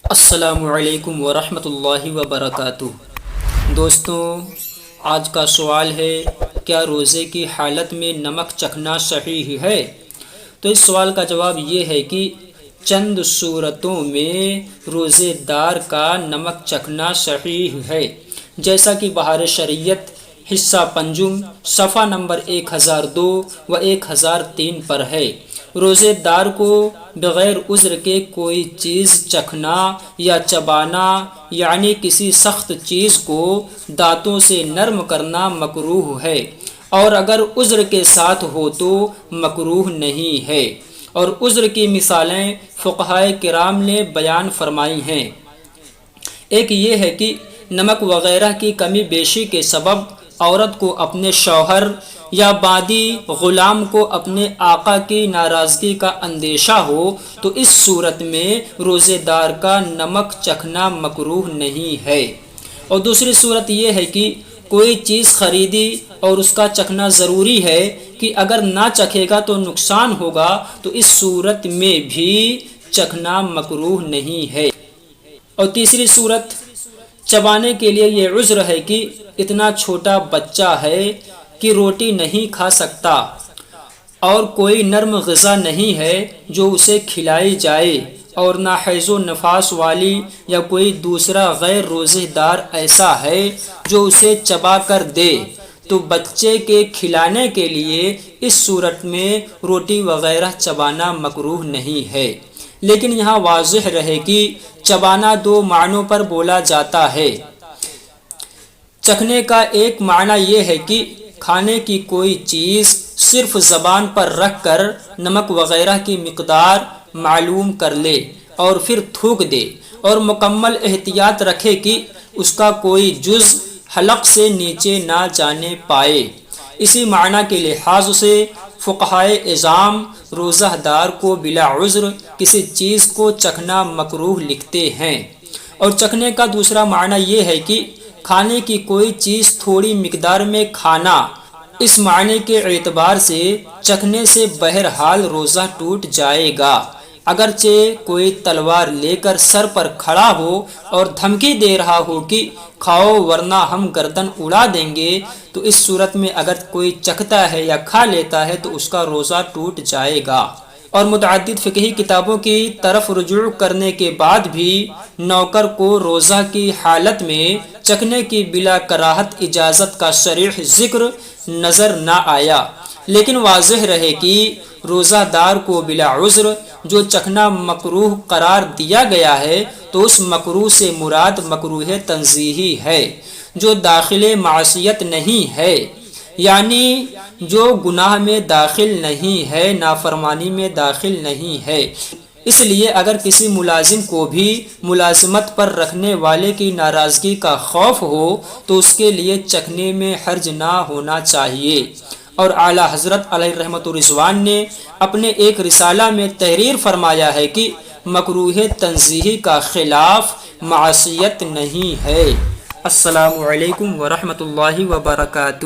السلام علیکم ورحمۃ اللہ وبرکاتہ۔ دوستوں، آج کا سوال ہے، کیا روزے کی حالت میں نمک چکھنا صحیح ہے؟ تو اس سوال کا جواب یہ ہے کہ چند صورتوں میں روزے دار کا نمک چکھنا صحیح ہے، جیسا کہ بہار شریعت حصہ پنجم صفحہ نمبر 1002 و 1003 پر ہے۔ روزے دار کو بغیر عذر کے کوئی چیز چکھنا یا چبانا، یعنی کسی سخت چیز کو دانتوں سے نرم کرنا مکروہ ہے، اور اگر عذر کے ساتھ ہو تو مکروہ نہیں ہے۔ اور عذر کی مثالیں فقہائے کرام نے بیان فرمائی ہیں۔ ایک یہ ہے کہ نمک وغیرہ کی کمی بیشی کے سبب عورت کو اپنے شوہر یا بادی غلام کو اپنے آقا کی ناراضگی کا اندیشہ ہو، تو اس صورت میں روزے دار کا نمک چکھنا مکروہ نہیں ہے۔ اور دوسری صورت یہ ہے کہ کوئی چیز خریدی اور اس کا چکھنا ضروری ہے کہ اگر نہ چکھے گا تو نقصان ہوگا، تو اس صورت میں بھی چکھنا مکروہ نہیں ہے۔ اور تیسری صورت چبانے کے لیے یہ عذر ہے کہ اتنا چھوٹا بچہ ہے کہ روٹی نہیں کھا سکتا اور کوئی نرم غذا نہیں ہے جو اسے کھلائی جائے، اور نہ حیض و نفاس والی یا کوئی دوسرا غیر روزے دار ایسا ہے جو اسے چبا کر دے، تو بچے کے کھلانے کے لیے اس صورت میں روٹی وغیرہ چبانا مکروہ نہیں ہے۔ لیکن یہاں واضح رہے کہ چبانا دو معنوں پر بولا جاتا ہے۔ چکھنے کا ایک معنی یہ ہے کہ کھانے کی کوئی چیز صرف زبان پر رکھ کر نمک وغیرہ کی مقدار معلوم کر لے اور پھر تھوک دے، اور مکمل احتیاط رکھے کہ اس کا کوئی جز حلق سے نیچے نہ جانے پائے۔ اسی معنی کے لحاظ سے فقہائے اعظام روزہ دار کو بلا عذر کسی چیز کو چکھنا مکروہ لکھتے ہیں۔ اور چکھنے کا دوسرا معنی یہ ہے کہ کھانے کی کوئی چیز تھوڑی مقدار میں کھانا۔ اس معنی کے اعتبار سے چکھنے سے بہرحال روزہ ٹوٹ جائے گا، اگرچہ کوئی تلوار لے کر سر پر کھڑا ہو اور دھمکی دے رہا ہو کہ کھاؤ ورنہ ہم گردن اڑا دیں گے، تو اس صورت میں اگر کوئی چکھتا ہے یا کھا لیتا ہے تو اس کا روزہ ٹوٹ جائے گا۔ اور متعدد فقہی کتابوں کی طرف رجوع کرنے کے بعد بھی نوکر کو روزہ کی حالت میں چکھنے کی بلا کراہت اجازت کا صریح ذکر نظر نہ آیا، لیکن واضح رہے کہ روزہ دار کو بلا عذر جو چکھنا مکروہ قرار دیا گیا ہے، تو اس مکروہ سے مراد مکروہ تنزیہی ہے جو داخل معصیت نہیں ہے، یعنی جو گناہ میں داخل نہیں ہے، نافرمانی میں داخل نہیں ہے۔ اس لیے اگر کسی ملازم کو بھی ملازمت پر رکھنے والے کی ناراضگی کا خوف ہو تو اس کے لیے چکھنے میں حرج نہ ہونا چاہیے۔ اور اعلیٰ حضرت علیہ رحمت رضوان نے اپنے ایک رسالہ میں تحریر فرمایا ہے کہ مکروہ تنزیہی کا خلاف معصیت نہیں ہے۔ السلام علیکم ورحمۃ اللہ وبرکاتہ۔